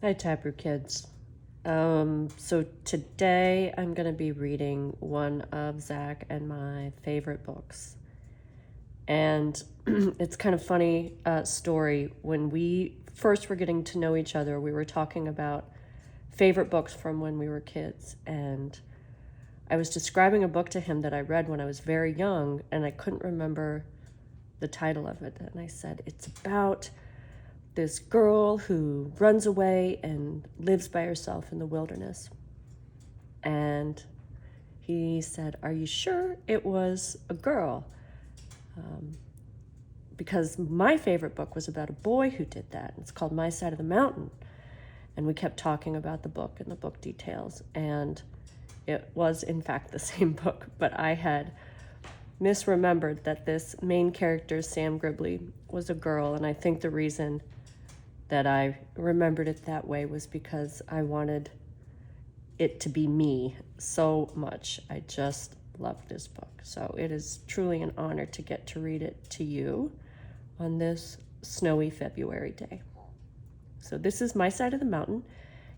Hi, Taproot Kids. So today I'm going to be reading one of Zach and my favorite books. And it's kind of funny story. When we first were getting to know each other, we were talking about favorite books from when we were kids. And I was describing a book to him that I read when I was very young, and I couldn't remember the title of it. And I said, it's about this girl who runs away and lives by herself in the wilderness. And he said, are you sure it was a girl? Because my favorite book was about a boy who did that. It's called My Side of the Mountain. And we kept talking about the book and the book details. And it was, in fact, the same book, but I had misremembered that this main character, Sam Gribley, was a girl. And I think the reason that I remembered it that way was because I wanted it to be me so much. I just love this book. So it is truly an honor to get to read it to you on this snowy February day. So this is My Side of the Mountain.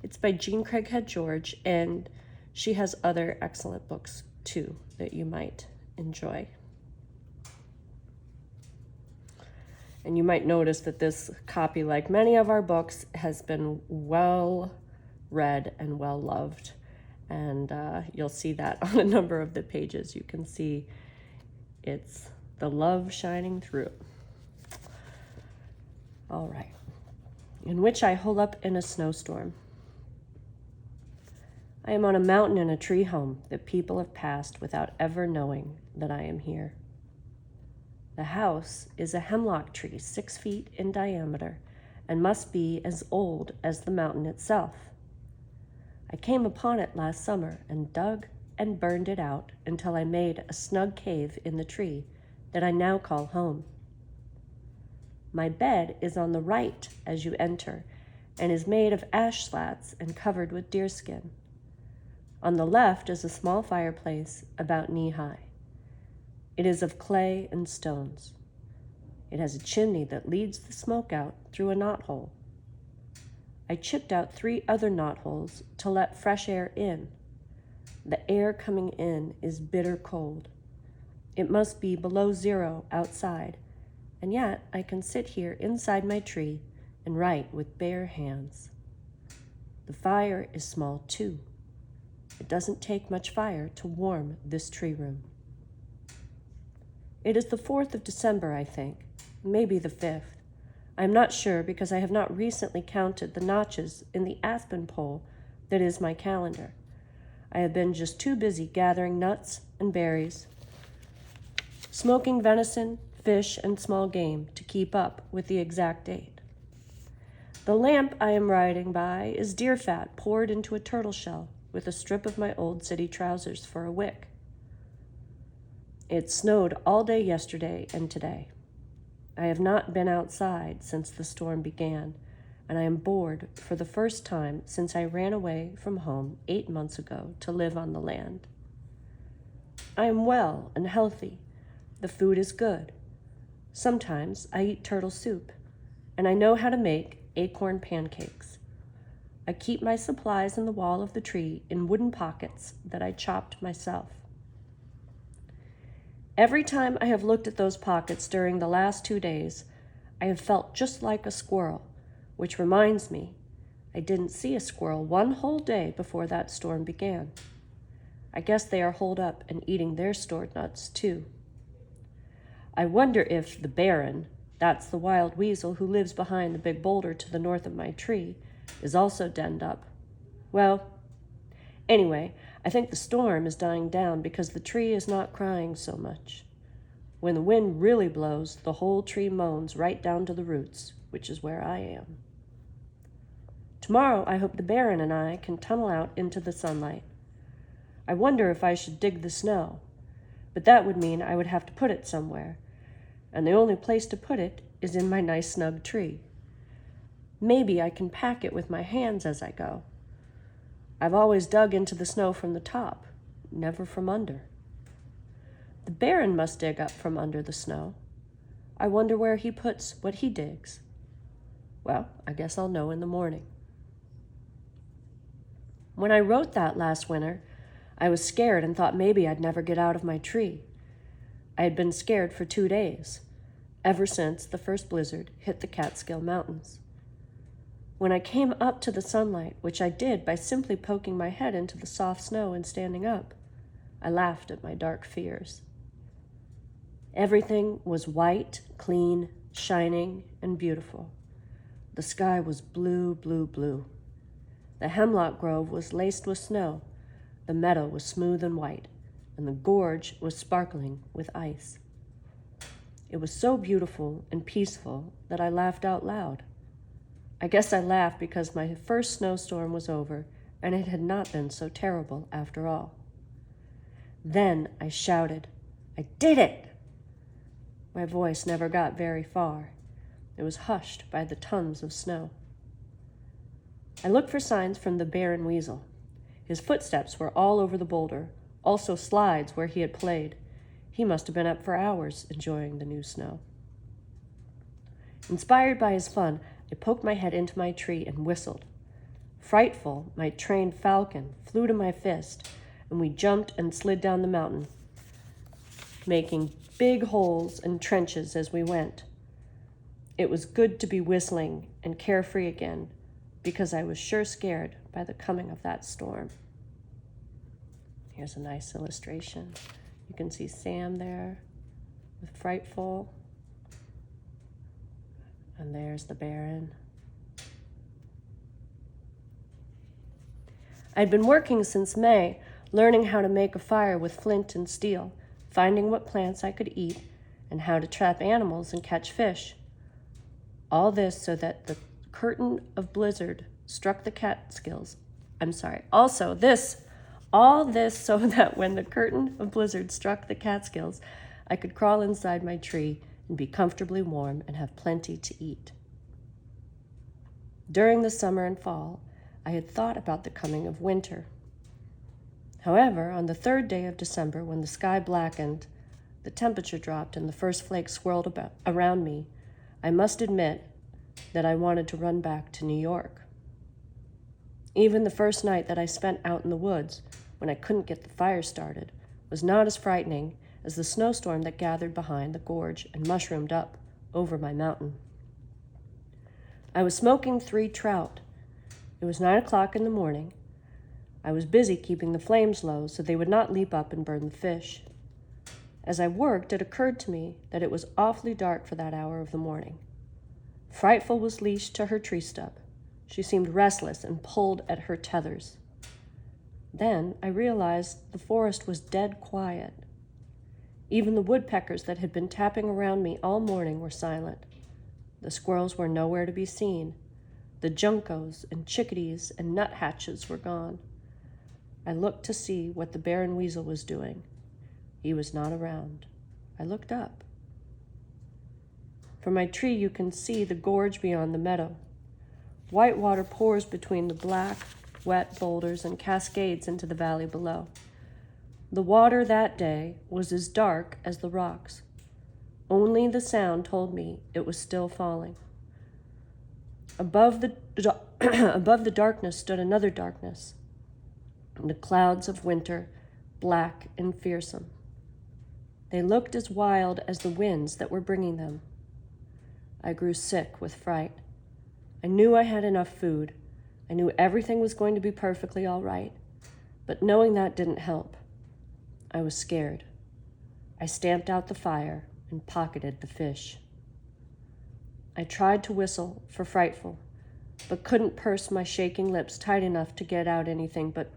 It's by Jean Craighead George, and she has other excellent books too that you might enjoy. And you might notice that this copy, like many of our books, has been well read and well loved. And you'll see that on a number of the pages. You can see it's the love shining through. All right. In which I hole up in a snowstorm. I am on a mountain in a tree home that people have passed without ever knowing that I am here. The house is a hemlock tree 6 feet in diameter and must be as old as the mountain itself. I came upon it last summer and dug and burned it out until I made a snug cave in the tree that I now call home. My bed is on the right as you enter and is made of ash slats and covered with deerskin. On the left is a small fireplace about knee-high. It is of clay and stones. It has a chimney that leads the smoke out through a knothole. I chipped out 3 other knotholes to let fresh air in. The air coming in is bitter cold. It must be below 0 outside, and yet I can sit here inside my tree and write with bare hands. The fire is small too. It doesn't take much fire to warm this tree room. It is the 4th of December, I think, maybe the 5th. I am not sure because I have not recently counted the notches in the aspen pole that is my calendar. I have been just too busy gathering nuts and berries, smoking venison, fish, and small game to keep up with the exact date. The lamp I am riding by is deer fat poured into a turtle shell with a strip of my old city trousers for a wick. It snowed all day yesterday and today. I have not been outside since the storm began, and I am bored for the first time since I ran away from home 8 months ago to live on the land. I am well and healthy. The food is good. Sometimes I eat turtle soup, and I know how to make acorn pancakes. I keep my supplies in the wall of the tree in wooden pockets that I chopped myself. Every time I have looked at those pockets during the last 2 days, I have felt just like a squirrel, which reminds me, I didn't see a squirrel one whole day before that storm began. I guess they are holed up and eating their stored nuts, too. I wonder if the Baron, that's the wild weasel who lives behind the big boulder to the north of my tree, is also denned up. Well, anyway, I think the storm is dying down because the tree is not crying so much. When the wind really blows, the whole tree moans right down to the roots, which is where I am. Tomorrow, I hope the Baron and I can tunnel out into the sunlight. I wonder if I should dig the snow, but that would mean I would have to put it somewhere, and the only place to put it is in my nice snug tree. Maybe I can pack it with my hands as I go. I've always dug into the snow from the top, never from under. The Baron must dig up from under the snow. I wonder where he puts what he digs. Well, I guess I'll know in the morning. When I wrote that last winter, I was scared and thought maybe I'd never get out of my tree. I had been scared for 2 days, ever since the first blizzard hit the Catskill Mountains. When I came up to the sunlight, which I did by simply poking my head into the soft snow and standing up, I laughed at my dark fears. Everything was white, clean, shining, and beautiful. The sky was blue, blue, blue. The hemlock grove was laced with snow, the meadow was smooth and white, and the gorge was sparkling with ice. It was so beautiful and peaceful that I laughed out loud. I guess I laughed because my first snowstorm was over, and it had not been so terrible after all. Then I shouted, "I did it!" My voice never got very far. It was hushed by the tons of snow. I looked for signs from the bear and weasel. His footsteps were all over the boulder, also slides where he had played. He must have been up for hours enjoying the new snow. Inspired by his fun, I poked my head into my tree and whistled. Frightful, my trained falcon flew to my fist, and we jumped and slid down the mountain, making big holes and trenches as we went. It was good to be whistling and carefree again, because I was sure scared by the coming of that storm. Here's a nice illustration. You can see Sam there with Frightful, and there's the Baron. I'd been working since May, learning how to make a fire with flint and steel, finding what plants I could eat, and how to trap animals and catch fish. All this so that the curtain of blizzard struck the Catskills. All this so that when the curtain of blizzard struck the Catskills, I could crawl inside my tree and be comfortably warm and have plenty to eat. During the summer and fall, I had thought about the coming of winter. However, on the 3rd day of December, when the sky blackened, the temperature dropped, and the first flakes swirled around me, I must admit that I wanted to run back to New York. Even the first night that I spent out in the woods, when I couldn't get the fire started, was not as frightening as the snowstorm that gathered behind the gorge and mushroomed up over my mountain. I was smoking 3 trout. It was 9 o'clock in the morning. I was busy keeping the flames low so they would not leap up and burn the fish. As I worked, it occurred to me that it was awfully dark for that hour of the morning. Frightful was leashed to her tree stub. She seemed restless and pulled at her tethers. Then I realized the forest was dead quiet. Even the woodpeckers that had been tapping around me all morning were silent. The squirrels were nowhere to be seen. The juncos and chickadees and nuthatches were gone. I looked to see what the bear and weasel was doing. He was not around. I looked up. From my tree you can see the gorge beyond the meadow. White water pours between the black, wet boulders and cascades into the valley below. The water that day was as dark as the rocks. Only the sound told me it was still falling. Above the darkness stood another darkness, the clouds of winter, black and fearsome. They looked as wild as the winds that were bringing them. I grew sick with fright. I knew I had enough food. I knew everything was going to be perfectly all right, but knowing that didn't help. I was scared. I stamped out the fire and pocketed the fish. I tried to whistle for Frightful, but couldn't purse my shaking lips tight enough to get out anything but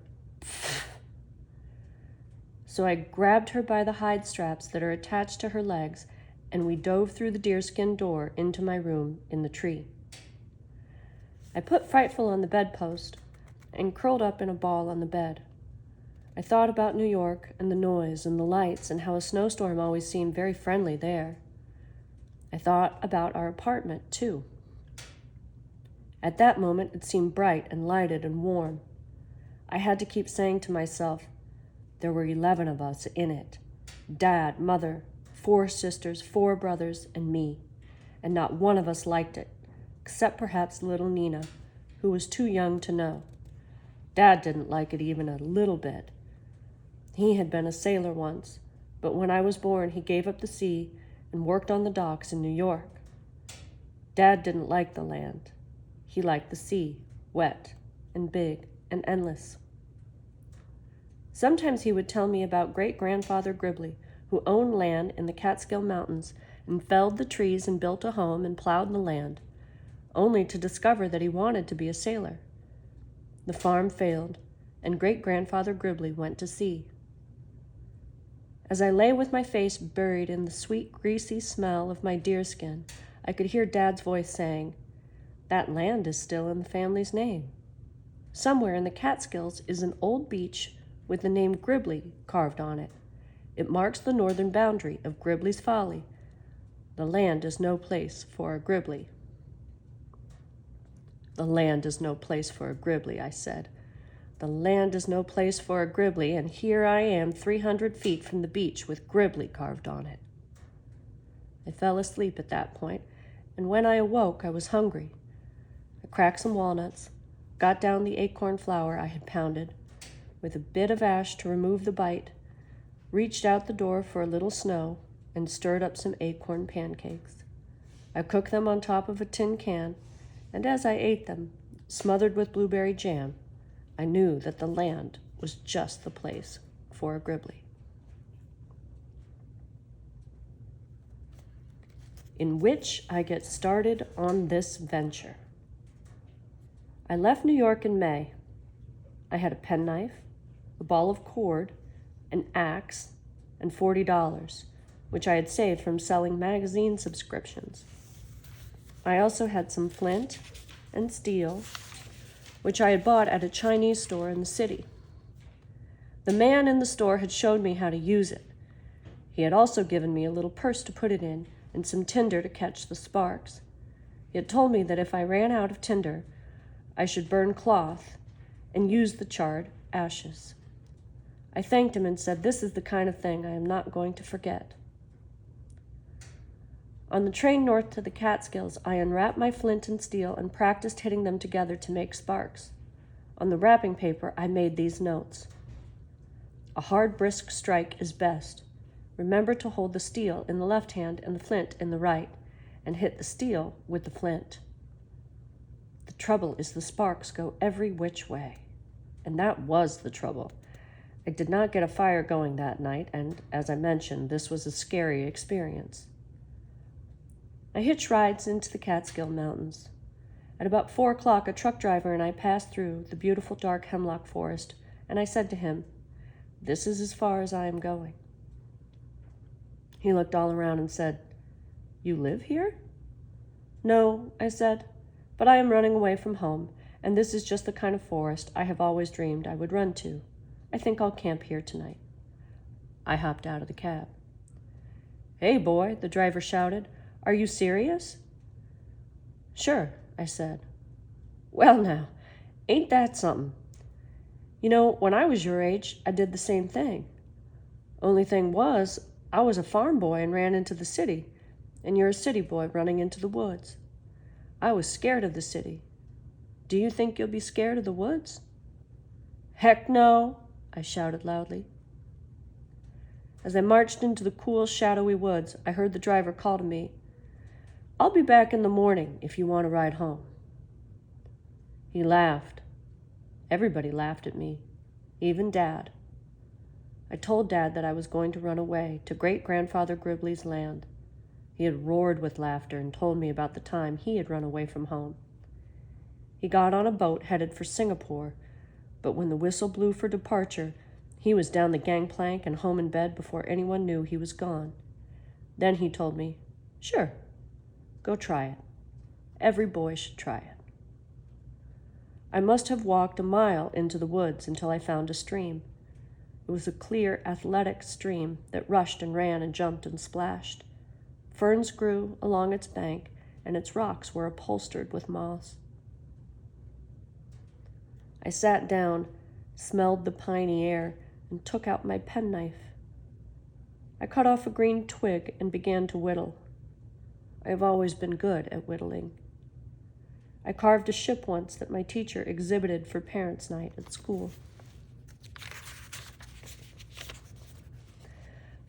So I grabbed her by the hide straps that are attached to her legs, and we dove through the deerskin door into my room in the tree. I put Frightful on the bedpost and curled up in a ball on the bed. I thought about New York and the noise and the lights and how a snowstorm always seemed very friendly there. I thought about our apartment, too. At that moment, it seemed bright and lighted and warm. I had to keep saying to myself, there were 11 of us in it. Dad, Mother, 4 sisters, 4 brothers, and me. And not one of us liked it, except perhaps little Nina, who was too young to know. Dad didn't like it even a little bit. He had been a sailor once, but when I was born, he gave up the sea and worked on the docks in New York. Dad didn't like the land. He liked the sea, wet and big and endless. Sometimes he would tell me about great-grandfather Gribley, who owned land in the Catskill Mountains and felled the trees and built a home and plowed the land, only to discover that he wanted to be a sailor. The farm failed, and great-grandfather Gribley went to sea. As I lay with my face buried in the sweet, greasy smell of my deerskin, I could hear Dad's voice saying, "That land is still in the family's name. Somewhere in the Catskills is an old beach with the name Gribley carved on it. It marks the northern boundary of Gribley's Folly. The land is no place for a Gribley." "The land is no place for a Gribley," I said. "The land is no place for a Gribley, and here I am 300 feet from the beach with Gribley carved on it." I fell asleep at that point, and when I awoke, I was hungry. I cracked some walnuts, got down the acorn flour I had pounded, with a bit of ash to remove the bite, reached out the door for a little snow, and stirred up some acorn pancakes. I cooked them on top of a tin can, and as I ate them, smothered with blueberry jam, I knew that the land was just the place for a Gribley. In which I get started on this venture. I left New York in May. I had a penknife, a ball of cord, an axe, and $40, which I had saved from selling magazine subscriptions. I also had some flint and steel, which I had bought at a Chinese store in the city. The man in the store had showed me how to use it. He had also given me a little purse to put it in and some tinder to catch the sparks. He had told me that if I ran out of tinder, I should burn cloth and use the charred ashes. I thanked him and said, "This is the kind of thing I am not going to forget." On the train north to the Catskills, I unwrapped my flint and steel and practiced hitting them together to make sparks. On the wrapping paper, I made these notes. "A hard, brisk strike is best. Remember to hold the steel in the left hand and the flint in the right, and hit the steel with the flint. The trouble is the sparks go every which way." And that was the trouble. I did not get a fire going that night, and, as I mentioned, this was a scary experience. I hitched rides into the Catskill Mountains. At about 4 o'clock, a truck driver and I passed through the beautiful dark hemlock forest, and I said to him, "This is as far as I am going." He looked all around and said, "You live here?" "No," I said, "but I am running away from home, and this is just the kind of forest I have always dreamed I would run to. I think I'll camp here tonight." I hopped out of the cab. "Hey, boy," the driver shouted, "are you serious?" "Sure," I said. "Well now, ain't that something? You know, when I was your age, I did the same thing. Only thing was, I was a farm boy and ran into the city, and you're a city boy running into the woods. I was scared of the city. Do you think you'll be scared of the woods?" "Heck no," I shouted loudly. As I marched into the cool, shadowy woods, I heard the driver call to me, "I'll be back in the morning if you want to ride home." He laughed. Everybody laughed at me, even Dad. I told Dad that I was going to run away to great-grandfather Gribley's land. He had roared with laughter and told me about the time he had run away from home. He got on a boat headed for Singapore, but when the whistle blew for departure, he was down the gangplank and home in bed before anyone knew he was gone. Then he told me, "Sure, go try it. Every boy should try it." I must have walked a mile into the woods until I found a stream. It was a clear, athletic stream that rushed and ran and jumped and splashed. Ferns grew along its bank, and its rocks were upholstered with moss. I sat down, smelled the piney air, and took out my penknife. I cut off a green twig and began to whittle. I have always been good at whittling. I carved a ship once that my teacher exhibited for parents' night at school.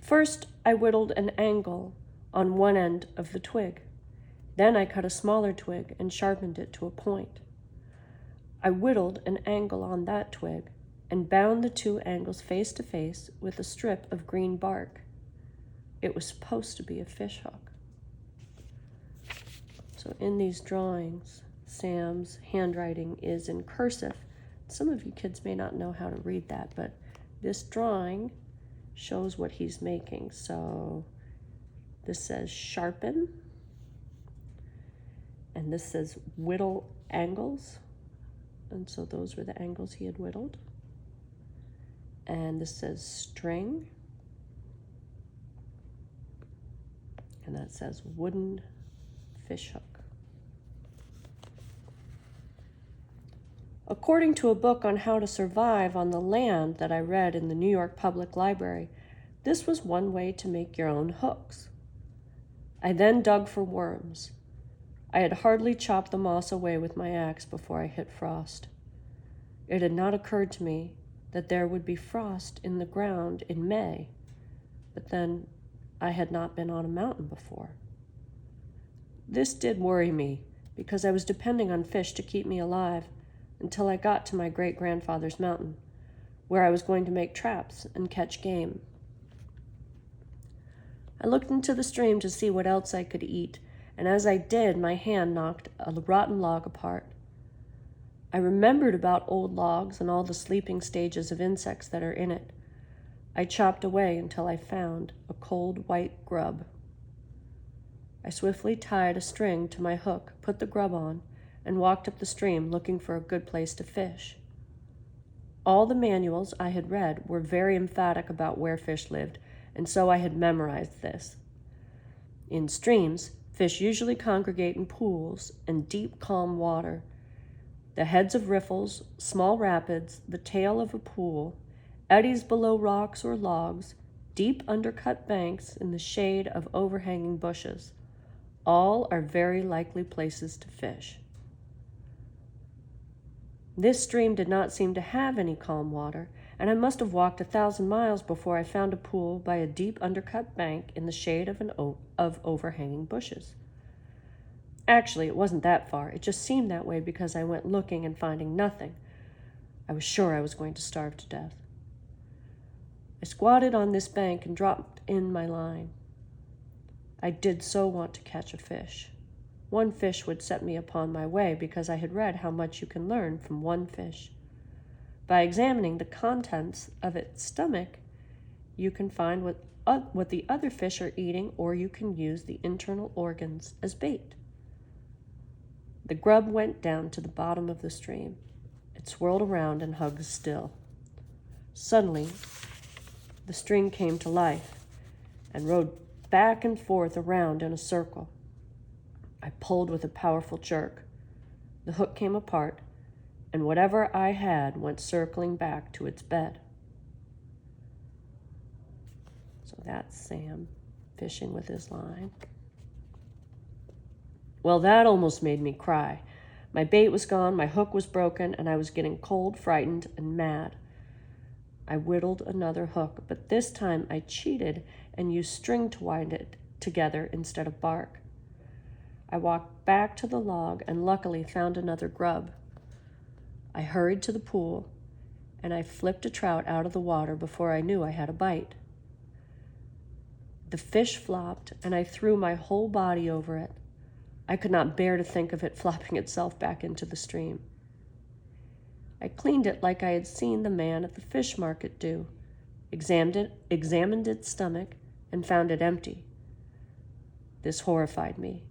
First, I whittled an angle on one end of the twig. Then I cut a smaller twig and sharpened it to a point. I whittled an angle on that twig and bound the two angles face to face with a strip of green bark. It was supposed to be a fish hook. So in these drawings, Sam's handwriting is in cursive. Some of you kids may not know how to read that, but this drawing shows what he's making. So this says sharpen, and this says whittle angles. And so those were the angles he had whittled. And this says string. And that says wooden fish hook. According to a book on how to survive on the land that I read in the New York Public Library, this was one way to make your own hooks. I then dug for worms. I had hardly chopped the moss away with my axe before I hit frost. It had not occurred to me that there would be frost in the ground in May, but then I had not been on a mountain before. This did worry me because I was depending on fish to keep me alive until I got to my great-grandfather's mountain, where I was going to make traps and catch game. I looked into the stream to see what else I could eat, and as I did, my hand knocked a rotten log apart. I remembered about old logs and all the sleeping stages of insects that are in it. I chopped away until I found a cold white grub. I swiftly tied a string to my hook, put the grub on, and walked up the stream looking for a good place to fish. All the manuals I had read were very emphatic about where fish lived, and so I had memorized this. In streams, fish usually congregate in pools and deep, calm water. The heads of riffles, small rapids, the tail of a pool, eddies below rocks or logs, deep undercut banks in the shade of overhanging bushes. All are very likely places to fish. This stream did not seem to have any calm water, and I must have walked 1,000 miles before I found a pool by a deep undercut bank in the shade of overhanging bushes. Actually, it wasn't that far. It just seemed that way because I went looking and finding nothing. I was sure I was going to starve to death. I squatted on this bank and dropped in my line. I did so want to catch a fish. One fish would set me upon my way because I had read how much you can learn from one fish. By examining the contents of its stomach, you can find what the other fish are eating, or you can use the internal organs as bait. The grub went down to the bottom of the stream. It swirled around and hugged still. Suddenly, the string came to life and rode back and forth around in a circle. I pulled with a powerful jerk. The hook came apart, and whatever I had went circling back to its bed. So that's Sam fishing with his line. Well, that almost made me cry. My bait was gone, my hook was broken, and I was getting cold, frightened, and mad. I whittled another hook, but this time I cheated and used string to wind it together instead of bark. I walked back to the log and luckily found another grub. I hurried to the pool, and I flipped a trout out of the water before I knew I had a bite. The fish flopped, and I threw my whole body over it. I could not bear to think of it flopping itself back into the stream. I cleaned it like I had seen the man at the fish market do, examined its stomach, and found it empty. This horrified me.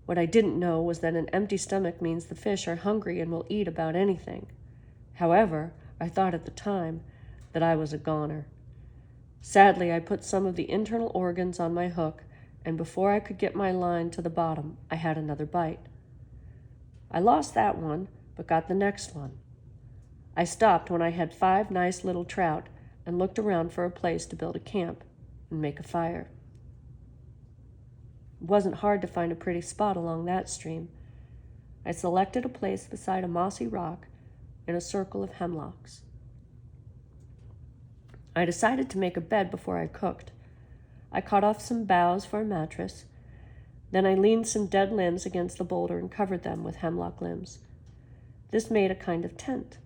What I didn't know was that an empty stomach means the fish are hungry and will eat about anything. However, I thought at the time that I was a goner. Sadly, I put some of the internal organs on my hook, and before I could get my line to the bottom, I had another bite. I lost that one, but got the next one. I stopped when I had 5 nice little trout and looked around for a place to build a camp and make a fire. It wasn't hard to find a pretty spot along that stream. I selected a place beside a mossy rock in a circle of hemlocks. I decided to make a bed before I cooked. I cut off some boughs for a mattress. Then I leaned some dead limbs against the boulder and covered them with hemlock limbs. This made a kind of tent.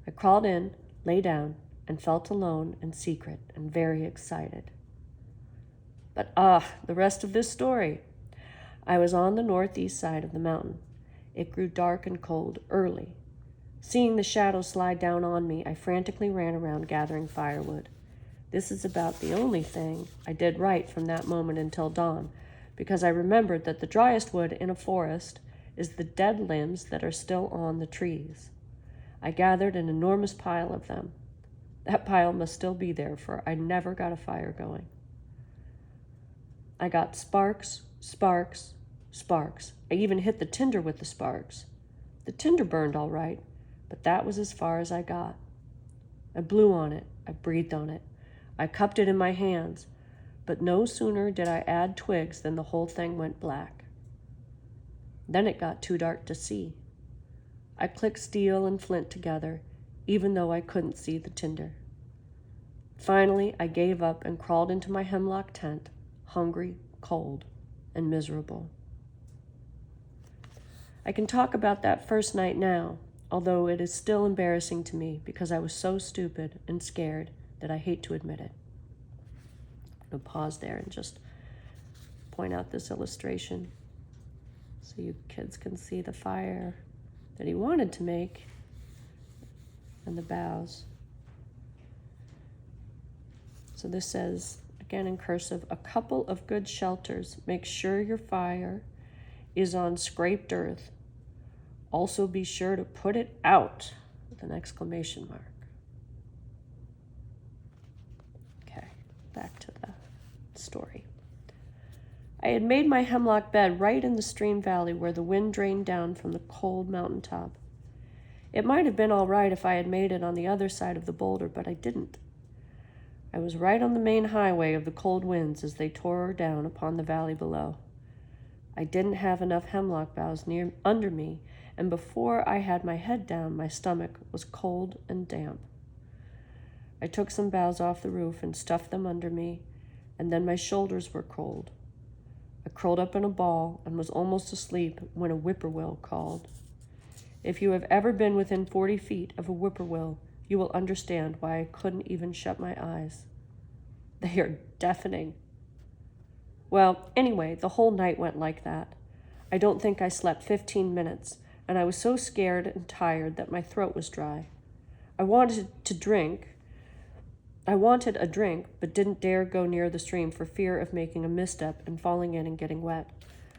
I crawled in, lay down, and felt alone and secret and very excited. But the rest of this story. I was on the northeast side of the mountain. It grew dark and cold early. Seeing the shadows slide down on me, I frantically ran around gathering firewood. This is about the only thing I did right from that moment until dawn, because I remembered that the driest wood in a forest is the dead limbs that are still on the trees. I gathered an enormous pile of them. That pile must still be there, for I never got a fire going. I got sparks, sparks, sparks. I even hit the tinder with the sparks. The tinder burned all right, but that was as far as I got. I blew on it. I breathed on it. I cupped it in my hands, but no sooner did I add twigs than the whole thing went black. Then it got too dark to see. I clicked steel and flint together, even though I couldn't see the tinder. Finally, I gave up and crawled into my hemlock tent, hungry, cold, and miserable. I can talk about that first night now, although it is still embarrassing to me because I was so stupid and scared that I hate to admit it. I'll pause there and just point out this illustration so you kids can see the fire that he wanted to make and the boughs. So this says, again in cursive, a couple of good shelters. Make sure your fire is on scraped earth. Also be sure to put it out with an exclamation mark. Okay, back to the story. I had made my hemlock bed right in the stream valley where the wind drained down from the cold mountaintop. It might have been all right if I had made it on the other side of the boulder, but I didn't. I was right on the main highway of the cold winds as they tore down upon the valley below. I didn't have enough hemlock boughs under me, and before I had my head down, my stomach was cold and damp. I took some boughs off the roof and stuffed them under me, and then my shoulders were cold. I curled up in a ball and was almost asleep when a whippoorwill called. If you have ever been within 40 feet of a whippoorwill, you will understand why I couldn't even shut my eyes. They are deafening. Well, anyway, the whole night went like that. I don't think I slept 15 minutes, and I was so scared and tired that my throat was dry. I wanted a drink, but didn't dare go near the stream for fear of making a misstep and falling in and getting wet.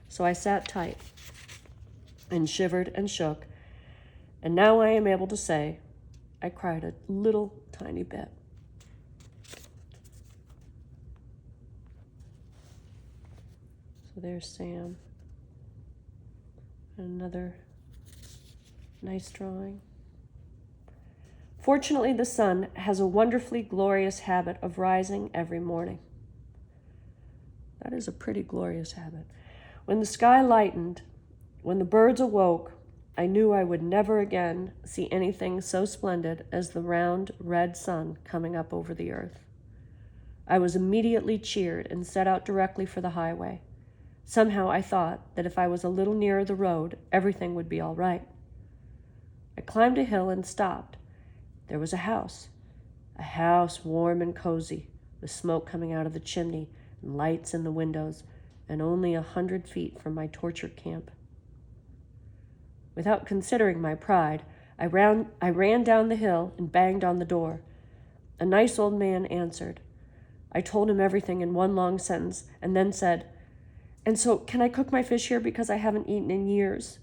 So I sat tight and shivered and shook, and now I am able to say I cried a little tiny bit. So there's Sam. Another nice drawing. Fortunately, the sun has a wonderfully glorious habit of rising every morning. That is a pretty glorious habit. When the sky lightened, when the birds awoke, I knew I would never again see anything so splendid as the round, red sun coming up over the earth. I was immediately cheered and set out directly for the highway. Somehow I thought that if I was a little nearer the road, everything would be all right. I climbed a hill and stopped. There was a house warm and cozy, with smoke coming out of the chimney and lights in the windows, and only 100 feet from my torture camp. Without considering my pride, I ran down the hill and banged on the door. A nice old man answered. I told him everything in one long sentence, and then said, "And so, can I cook my fish here because I haven't eaten in years?"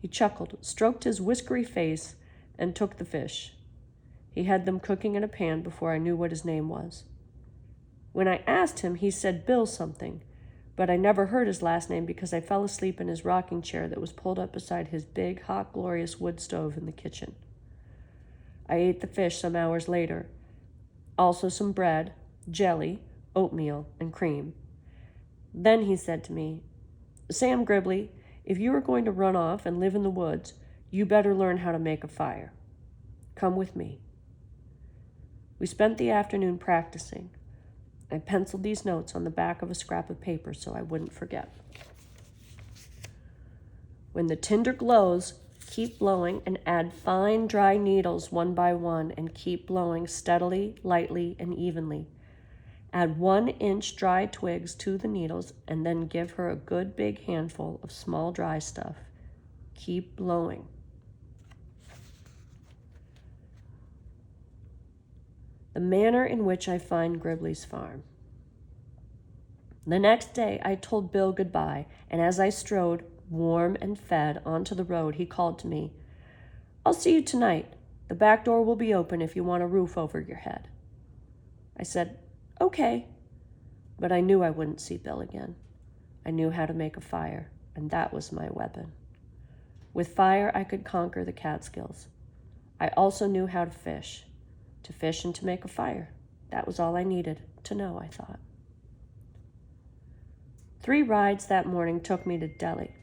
He chuckled, stroked his whiskery face, and took the fish. He had them cooking in a pan before I knew what his name was. When I asked him, he said Bill something, but I never heard his last name because I fell asleep in his rocking chair that was pulled up beside his big, hot, glorious wood stove in the kitchen. I ate the fish some hours later, also some bread, jelly, oatmeal, and cream. Then he said to me, "Sam Gribley, If you are going to run off and live in the woods, you better learn how to make a fire. Come with me." We spent the afternoon practicing. I penciled these notes on the back of a scrap of paper so I wouldn't forget. "When the tinder glows, keep blowing and add fine dry needles one by one and keep blowing steadily, lightly, and evenly. Add 1-inch dry twigs to the needles and then give her a good big handful of small dry stuff. Keep blowing." The manner in which I find Gribley's farm. The next day I told Bill goodbye, and as I strode, warm and fed, onto the road, he called to me, "I'll see you tonight. The back door will be open if you want a roof over your head." I said, "Okay," but I knew I wouldn't see Bill again. I knew how to make a fire, and that was my weapon. With fire, I could conquer the Catskills. I also knew how to fish and to make a fire. That was all I needed to know, I thought. 3 rides that morning took me to Delhi.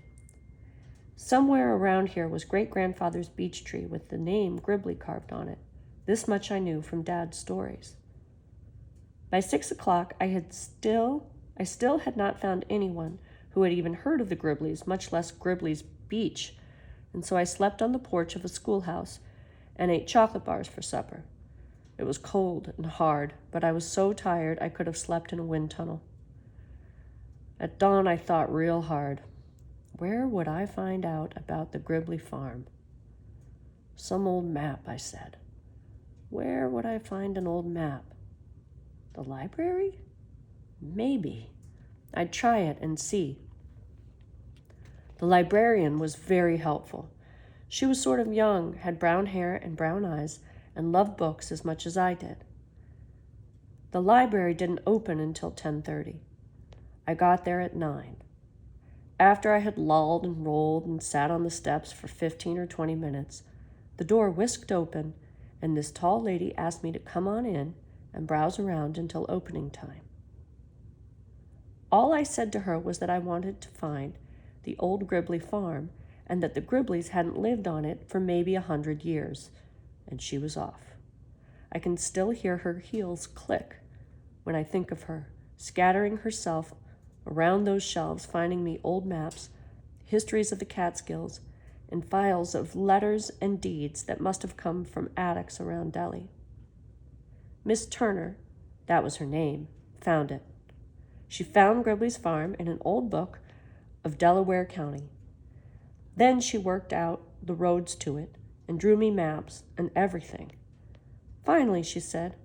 Somewhere around here was great-grandfather's beech tree with the name Gribley carved on it. This much I knew from Dad's stories. By 6 o'clock, I still had not found anyone who had even heard of the Gribleys, much less Gribley's Beach, and so I slept on the porch of a schoolhouse and ate chocolate bars for supper. It was cold and hard, but I was so tired I could have slept in a wind tunnel. At dawn, I thought real hard. Where would I find out about the Gribley farm? Some old map, I said. Where would I find an old map? The library? Maybe. I'd try it and see. The librarian was very helpful. She was sort of young, had brown hair and brown eyes, and loved books as much as I did. The library didn't open until 10:30. I got there at 9. After I had lolled and rolled and sat on the steps for 15 or 20 minutes, the door whisked open, and this tall lady asked me to come on in and browse around until opening time. All I said to her was that I wanted to find the old Gribley farm and that the Gribleys hadn't lived on it for maybe 100 years, and she was off. I can still hear her heels click when I think of her, scattering herself around those shelves, finding me old maps, histories of the Catskills, and files of letters and deeds that must have come from attics around Delhi. Miss Turner, that was her name, found it. She found Gribley's farm in an old book of Delaware County. Then she worked out the roads to it and drew me maps and everything. Finally, she said,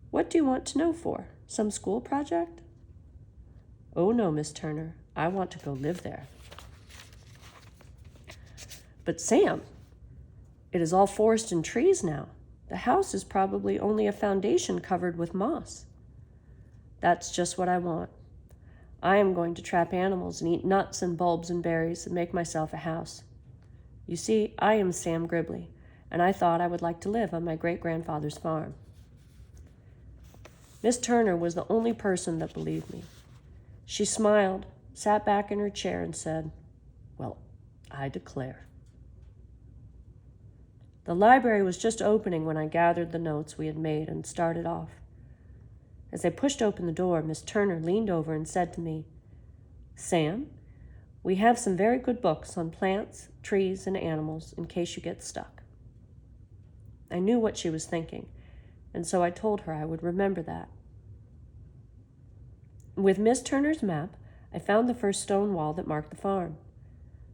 "What do you want to know for? Some school project?" "Oh, no, Miss Turner. I want to go live there." "But Sam, it is all forest and trees now. The house is probably only a foundation covered with moss." "That's just what I want. I am going to trap animals and eat nuts and bulbs and berries and make myself a house. You see, I am Sam Gribley, and I thought I would like to live on my great-grandfather's farm." Miss Turner was the only person that believed me. She smiled, sat back in her chair, and said, "Well, I declare." The library was just opening when I gathered the notes we had made and started off. As I pushed open the door, Miss Turner leaned over and said to me, "Sam, we have some very good books on plants, trees, and animals in case you get stuck." I knew what she was thinking, and so I told her I would remember that. With Miss Turner's map, I found the first stone wall that marked the farm.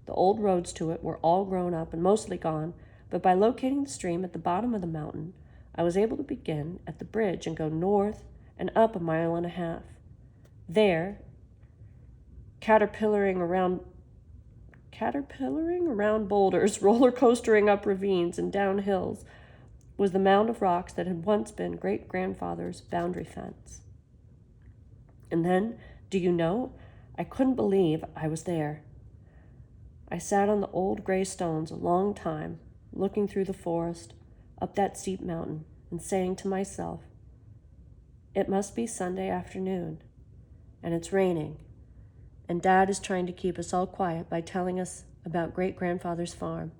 The old roads to it were all grown up and mostly gone, but by locating the stream at the bottom of the mountain, I was able to begin at the bridge and go north and up 1.5 miles. There, caterpillaring around boulders, roller coastering up ravines and down hills, was the mound of rocks that had once been great-grandfather's boundary fence. And then, do you know, I couldn't believe I was there. I sat on the old gray stones a long time, looking through the forest, up that steep mountain, and saying to myself, "It must be Sunday afternoon, and it's raining, and Dad is trying to keep us all quiet by telling us about great-grandfather's farm,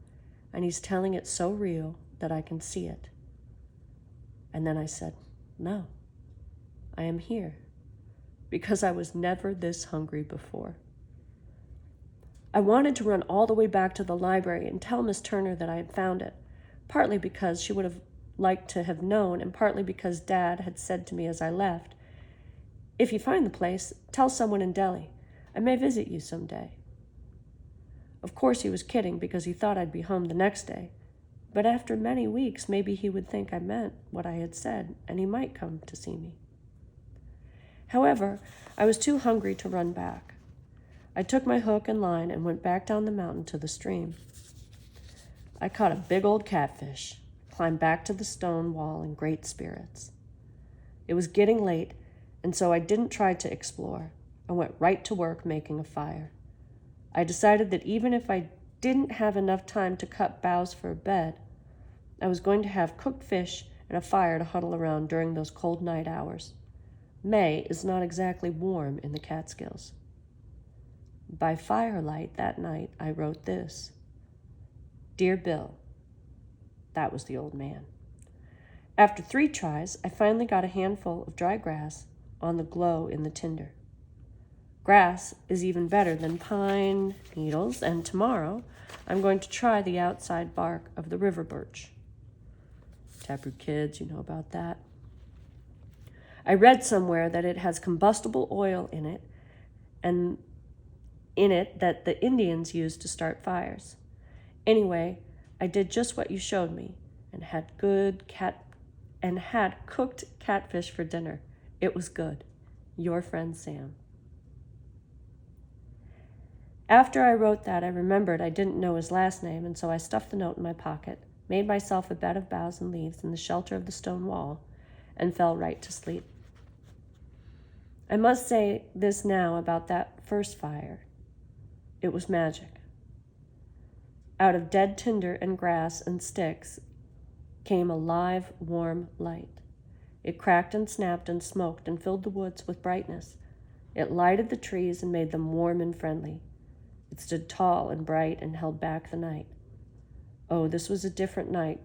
and he's telling it so real that I can see it. And then I said, no, I am here, because I was never this hungry before. I wanted to run all the way back to the library and tell Miss Turner that I had found it, partly because she would have liked to have known, and partly because Dad had said to me as I left, if you find the place, tell someone in Delhi. I may visit you someday. Of course he was kidding, because he thought I'd be home the next day, but after many weeks maybe he would think I meant what I had said, and he might come to see me. However, I was too hungry to run back. I took my hook and line and went back down the mountain to the stream. I caught a big old catfish, climbed back to the stone wall in great spirits. It was getting late, and so I didn't try to explore. I went right to work making a fire. I decided that even if I didn't have enough time to cut boughs for a bed, I was going to have cooked fish and a fire to huddle around during those cold night hours. May is not exactly warm in the Catskills. By firelight that night, I wrote this. Dear Bill, that was the old man. After 3 tries, I finally got a handful of dry grass on the glow in the tinder. Grass is even better than pine needles, and tomorrow I'm going to try the outside bark of the river birch. Taproot kids, you know about that. I read somewhere that it has combustible oil in it, and in it that the Indians used to start fires. Anyway, I did just what you showed me and had cooked catfish for dinner. It was good. Your friend Sam. After I wrote that, I remembered I didn't know his last name, and so I stuffed the note in my pocket, made myself a bed of boughs and leaves in the shelter of the stone wall, and fell right to sleep. I must say this now about that first fire. It was magic. Out of dead tinder and grass and sticks came a live, warm light. It cracked and snapped and smoked and filled the woods with brightness. It lighted the trees and made them warm and friendly. It stood tall and bright and held back the night. Oh, this was a different night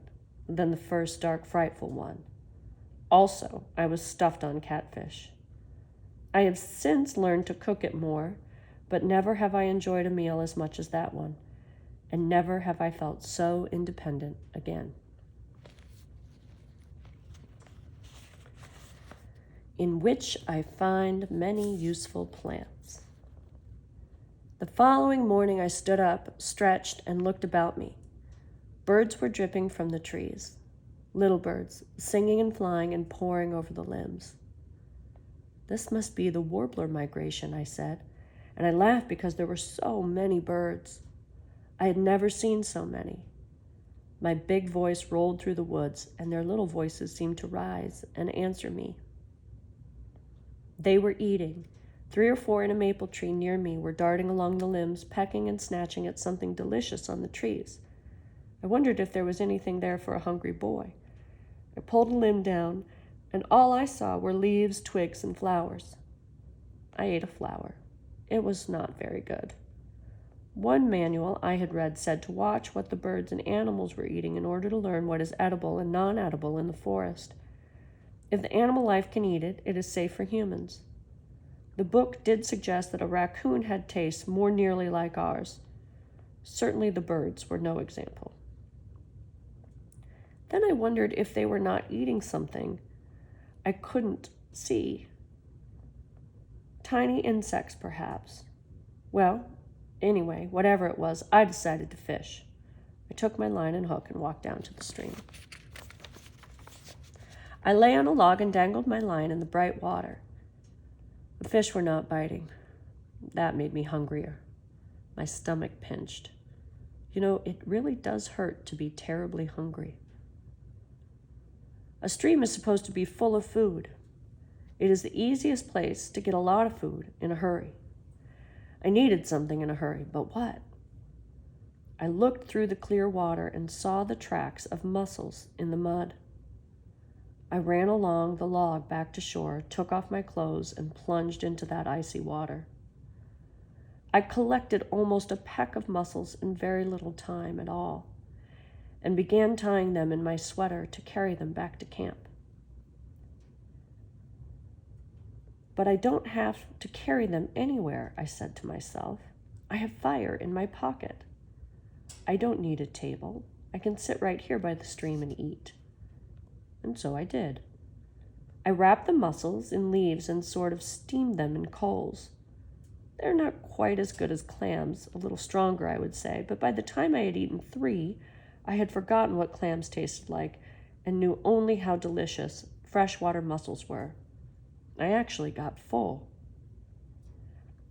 than the first dark, frightful one. Also, I was stuffed on catfish. I have since learned to cook it more, but never have I enjoyed a meal as much as that one, and never have I felt so independent again. In which I find many useful plants. The following morning I stood up, stretched, and looked about me. Birds were dripping from the trees, little birds, singing and flying and pouring over the limbs. This must be the warbler migration, I said, and I laughed because there were so many birds. I had never seen so many. My big voice rolled through the woods, and their little voices seemed to rise and answer me. They were eating. 3 or 4 in a maple tree near me were darting along the limbs, pecking and snatching at something delicious on the trees. I wondered if there was anything there for a hungry boy. I pulled a limb down, and all I saw were leaves, twigs, and flowers. I ate a flower. It was not very good. One manual I had read said to watch what the birds and animals were eating in order to learn what is edible and non-edible in the forest. If the animal life can eat it, it is safe for humans. The book did suggest that a raccoon had tastes more nearly like ours. Certainly the birds were no example. Then I wondered if they were not eating something I couldn't see. Tiny insects, perhaps. Well, anyway, whatever it was, I decided to fish. I took my line and hook and walked down to the stream. I lay on a log and dangled my line in the bright water. The fish were not biting. That made me hungrier. My stomach pinched. You know, it really does hurt to be terribly hungry. A stream is supposed to be full of food. It is the easiest place to get a lot of food in a hurry. I needed something in a hurry, but what? I looked through the clear water and saw the tracks of mussels in the mud. I ran along the log back to shore, took off my clothes, and plunged into that icy water. I collected almost a peck of mussels in very little time at all, and began tying them in my sweater to carry them back to camp. But I don't have to carry them anywhere, I said to myself. I have fire in my pocket. I don't need a table. I can sit right here by the stream and eat. And so I did. I wrapped the mussels in leaves and sort of steamed them in coals. They're not quite as good as clams, a little stronger, I would say, but by the time I had eaten 3, I had forgotten what clams tasted like and knew only how delicious freshwater mussels were. I actually got full.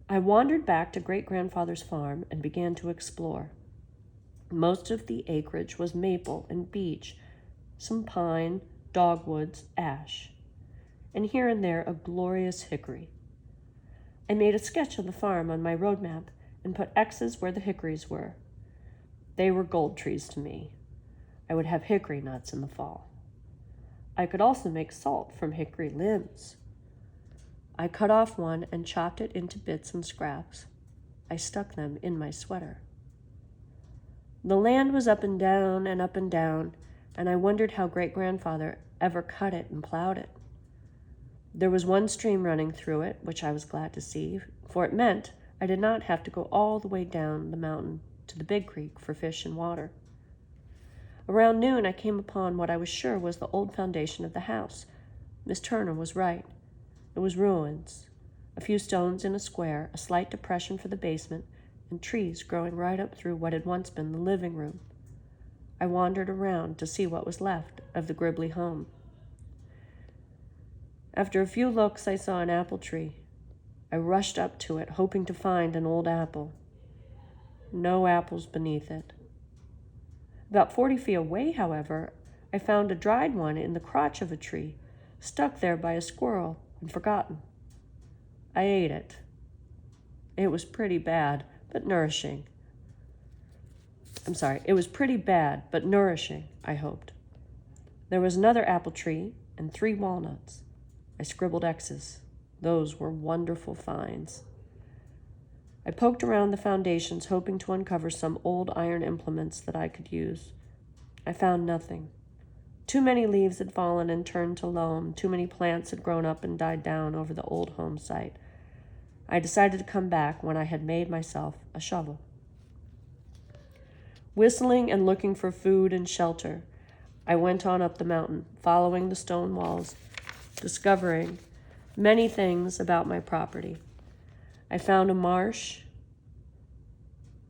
I wandered back to great-grandfather's farm and began to explore. Most of the acreage was maple and beech, some pine, dogwoods, ash, and here and there a glorious hickory. I made a sketch of the farm on my road map and put X's where the hickories were. They were gold trees to me. I would have hickory nuts in the fall. I could also make salt from hickory limbs. I cut off one and chopped it into bits and scraps. I stuck them in my sweater. The land was up and down, and I wondered how great-grandfather ever cut it and plowed it. There was one stream running through it, which I was glad to see, for it meant I did not have to go all the way down the mountain to the big creek for fish and water. Around noon, I came upon what I was sure was the old foundation of the house. Miss Turner was right. It was ruins, a few stones in a square, a slight depression for the basement, and trees growing right up through what had once been the living room. I wandered around to see what was left of the Gribley home. After a few looks, I saw an apple tree. I rushed up to it, hoping to find an old apple. No apples beneath it. About 40 feet away, however, I found a dried one in the crotch of a tree, stuck there by a squirrel and forgotten. I ate it. It was pretty bad, but nourishing. It was pretty bad, but nourishing, I hoped. There was another apple tree and 3 walnuts. I scribbled X's. Those were wonderful finds. I poked around the foundations, hoping to uncover some old iron implements that I could use. I found nothing. Too many leaves had fallen and turned to loam. Too many plants had grown up and died down over the old home site. I decided to come back when I had made myself a shovel. Whistling and looking for food and shelter, I went on up the mountain, following the stone walls, discovering many things about my property. I found a marsh.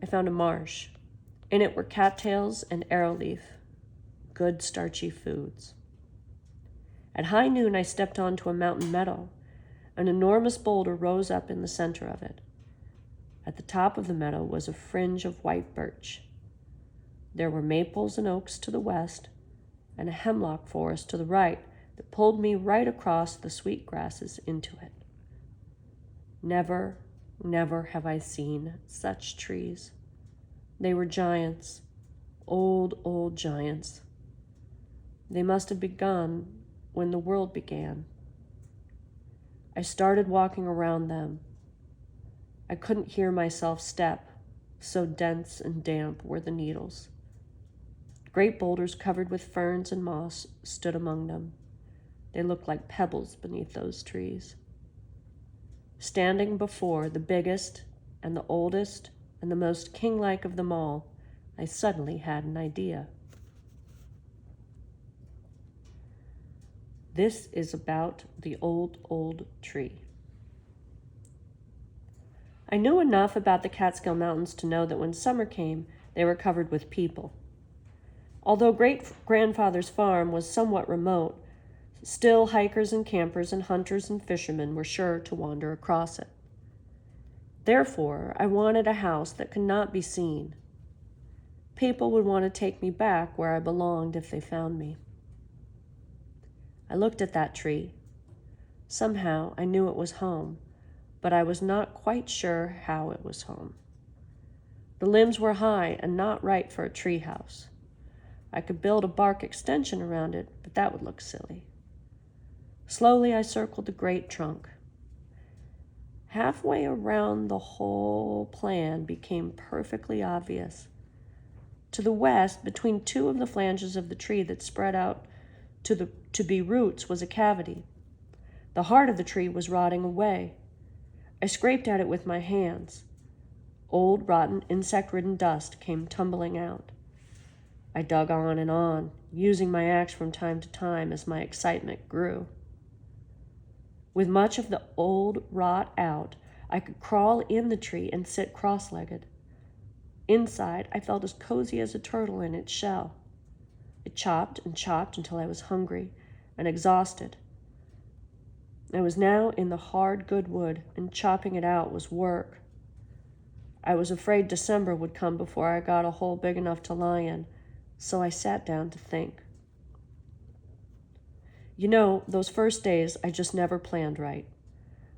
In it were cattails and arrowleaf, good starchy foods. At high noon, I stepped onto a mountain meadow. An enormous boulder rose up in the center of it. At the top of the meadow was a fringe of white birch. There were maples and oaks to the west, and a hemlock forest to the right that pulled me right across the sweet grasses into it. Never, never have I seen such trees. They were giants, old giants. They must have begun when the world began. I started walking around them. I couldn't hear myself step, so dense and damp were the needles. Great boulders covered with ferns and moss stood among them. They looked like pebbles beneath those trees. Standing before the biggest and the oldest and the most king-like of them all, I suddenly had an idea. This is about the old tree. I knew enough about the Catskill Mountains to know that when summer came, they were covered with people. Although great-grandfather's farm was somewhat remote, still hikers and campers and hunters and fishermen were sure to wander across it. Therefore, I wanted a house that could not be seen. People would want to take me back where I belonged if they found me. I looked at that tree. Somehow I knew it was home, but I was not quite sure how it was home. The limbs were high and not right for a tree house. I could build a bark extension around it, but that would look silly. Slowly I circled the great trunk. Halfway around, the whole plan became perfectly obvious. To the west, between two of the flanges of the tree that spread out to be roots, was a cavity. The heart of the tree was rotting away. I scraped at it with my hands. Old, rotten, insect-ridden dust came tumbling out. I dug on, using my axe from time to time as my excitement grew. With much of the old rot out, I could crawl in the tree and sit cross-legged. Inside, I felt as cozy as a turtle in its shell. I chopped and chopped until I was hungry and exhausted. I was now in the hard, good wood, and chopping it out was work. I was afraid December would come before I got a hole big enough to lie in, so I sat down to think. You know, those first days I just never planned right.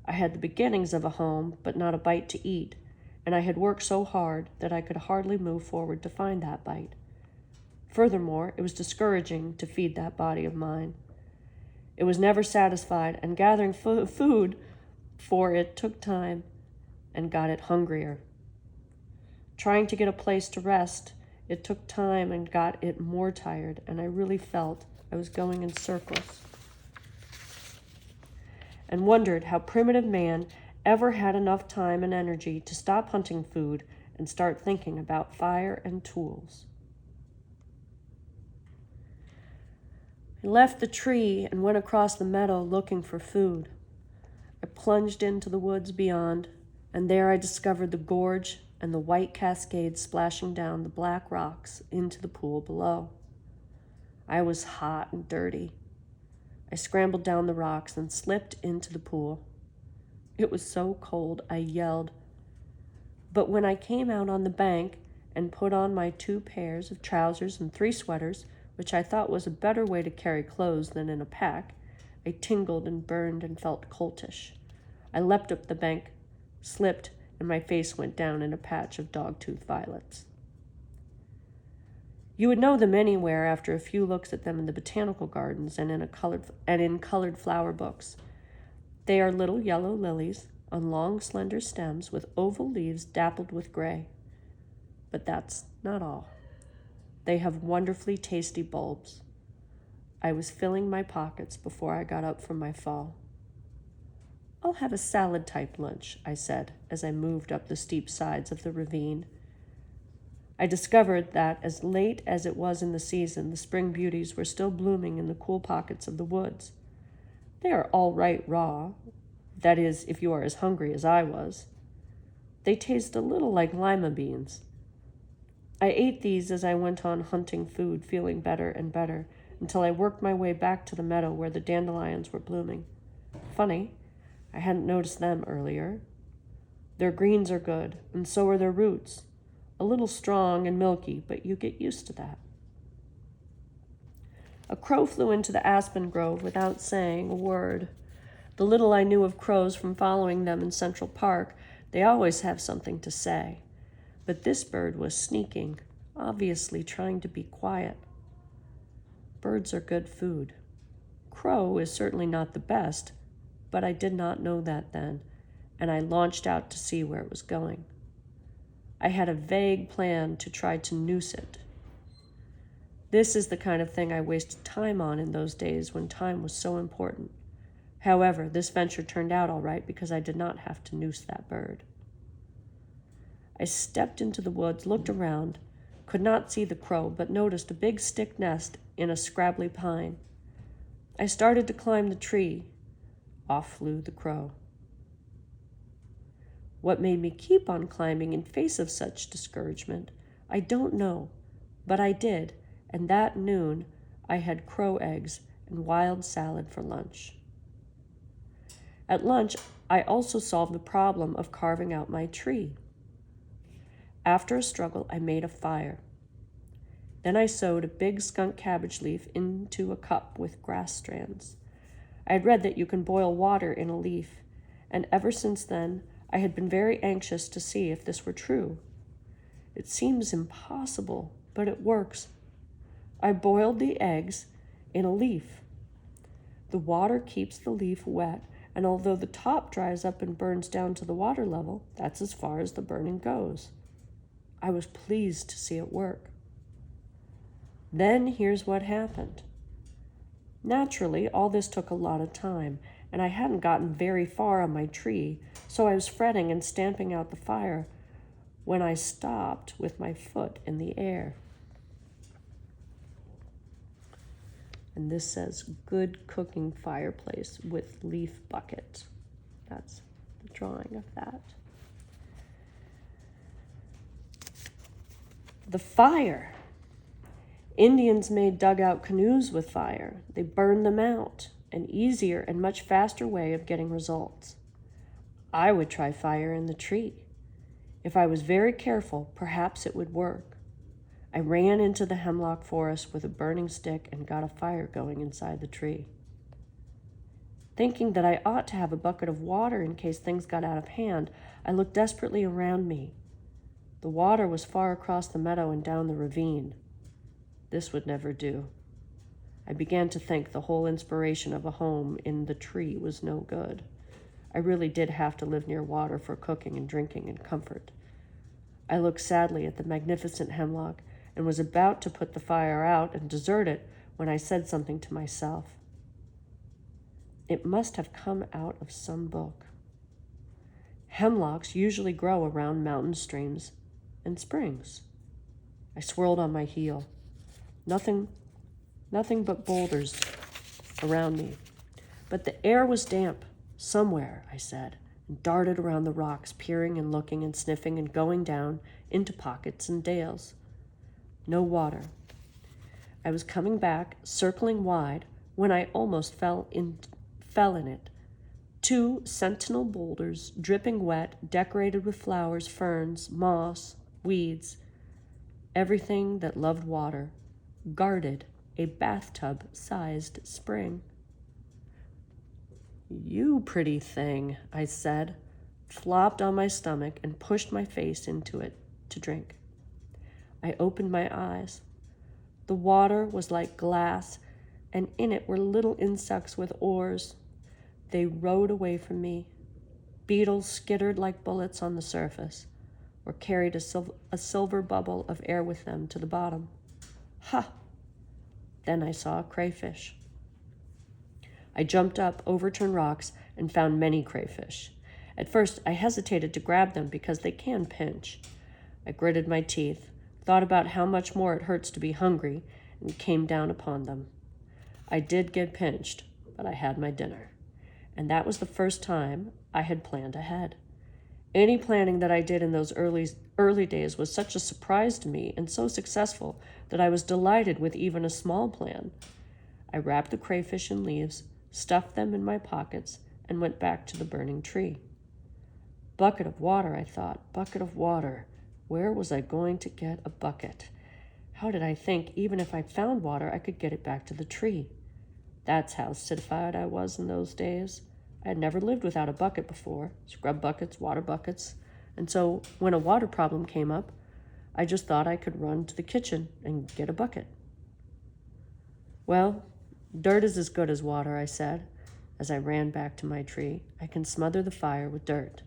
I had the beginnings of a home, but not a bite to eat, and I had worked so hard that I could hardly move forward to find that bite. Furthermore, it was discouraging to feed that body of mine. It was never satisfied, and gathering food for it took time and got it hungrier. Trying to get a place to rest, it took time and got it more tired, and I really felt I was going in circles. And wondered how primitive man ever had enough time and energy to stop hunting food and start thinking about fire and tools. I left the tree and went across the meadow looking for food. I plunged into the woods beyond, and there I discovered the gorge and the white cascade splashing down the black rocks into the pool below. I was hot and dirty. I scrambled down the rocks and slipped into the pool. It was so cold I yelled. But when I came out on the bank and put on my 2 pairs of trousers and 3 sweaters, which I thought was a better way to carry clothes than in a pack, I tingled and burned and felt coltish. I leapt up the bank, slipped, and my face went down in a patch of dogtooth violets. You would know them anywhere after a few looks at them in the botanical gardens and in colored flower books. They are little yellow lilies on long, slender stems with oval leaves dappled with gray. But that's not all. They have wonderfully tasty bulbs. I was filling my pockets before I got up from my fall. I'll have a salad-type lunch, I said, as I moved up the steep sides of the ravine. I discovered that, as late as it was in the season, the spring beauties were still blooming in the cool pockets of the woods. They are all right raw, that is, if you are as hungry as I was. They taste a little like lima beans. I ate these as I went on hunting food, feeling better and better, until I worked my way back to the meadow where the dandelions were blooming. Funny, I hadn't noticed them earlier. Their greens are good, and so are their roots. A little strong and milky, but you get used to that. A crow flew into the aspen grove without saying a word. The little I knew of crows from following them in Central Park, they always have something to say. But this bird was sneaking, obviously trying to be quiet. Birds are good food. Crow is certainly not the best, but I did not know that then, and I launched out to see where it was going. I had a vague plan to try to noose it. This is the kind of thing I wasted time on in those days when time was so important. However, this venture turned out all right because I did not have to noose that bird. I stepped into the woods, looked around, could not see the crow, but noticed a big stick nest in a scrabbly pine. I started to climb the tree. Off flew the crow. What made me keep on climbing in face of such discouragement, I don't know, but I did, and that noon I had crow eggs and wild salad for lunch. At lunch, I also solved the problem of carving out my tree. After a struggle, I made a fire. Then I sewed a big skunk cabbage leaf into a cup with grass strands. I had read that you can boil water in a leaf, and ever since then, I had been very anxious to see if this were true. It seems impossible, but it works. I boiled the eggs in a leaf. The water keeps the leaf wet, and although the top dries up and burns down to the water level, that's as far as the burning goes. I was pleased to see it work. Then here's what happened. Naturally, all this took a lot of time, and I hadn't gotten very far on my tree, so I was fretting and stamping out the fire when I stopped with my foot in the air. And this says, good cooking fireplace with leaf bucket. That's the drawing of that. The fire. Indians made dugout canoes with fire. They burned them out, an easier and much faster way of getting results. I would try fire in the tree. If I was very careful, perhaps it would work. I ran into the hemlock forest with a burning stick and got a fire going inside the tree. Thinking that I ought to have a bucket of water in case things got out of hand, I looked desperately around me. The water was far across the meadow and down the ravine. This would never do. I began to think the whole inspiration of a home in the tree was no good. I really did have to live near water for cooking and drinking and comfort. I looked sadly at the magnificent hemlock and was about to put the fire out and desert it when I said something to myself. It must have come out of some book. Hemlocks usually grow around mountain streams and springs. I swirled on my heel. Nothing but boulders around me. But the air was damp somewhere, I said, and darted around the rocks, peering and looking and sniffing and going down into pockets and dales. No water. I was coming back, circling wide, when I almost fell in it. 2 sentinel boulders, dripping wet, decorated with flowers, ferns, moss, weeds, everything that loved water, guarded a bathtub-sized spring. You pretty thing, I said, flopped on my stomach and pushed my face into it to drink. I opened my eyes. The water was like glass, and in it were little insects with oars. They rowed away from me. Beetles skittered like bullets on the surface, or carried a silver bubble of air with them to the bottom. Ha! Then I saw a crayfish. I jumped up, overturned rocks, and found many crayfish. At first, I hesitated to grab them because they can pinch. I gritted my teeth, thought about how much more it hurts to be hungry, and came down upon them. I did get pinched, but I had my dinner. And that was the first time I had planned ahead. Any planning that I did in those early days was such a surprise to me and so successful that I was delighted with even a small plan. I wrapped the crayfish in leaves, stuffed them in my pockets, and went back to the burning tree. Bucket of water, I thought, bucket of water. Where was I going to get a bucket? How did I think even if I found water, I could get it back to the tree? That's how citified I was in those days. I had never lived without a bucket before, scrub buckets, water buckets, and so when a water problem came up, I just thought I could run to the kitchen and get a bucket. Well, dirt is as good as water, I said, as I ran back to my tree. I can smother the fire with dirt.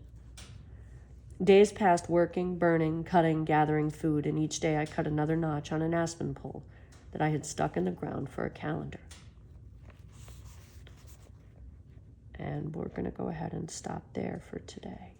Days passed working, burning, cutting, gathering food, and each day I cut another notch on an aspen pole that I had stuck in the ground for a calendar. And we're going to go ahead and stop there for today.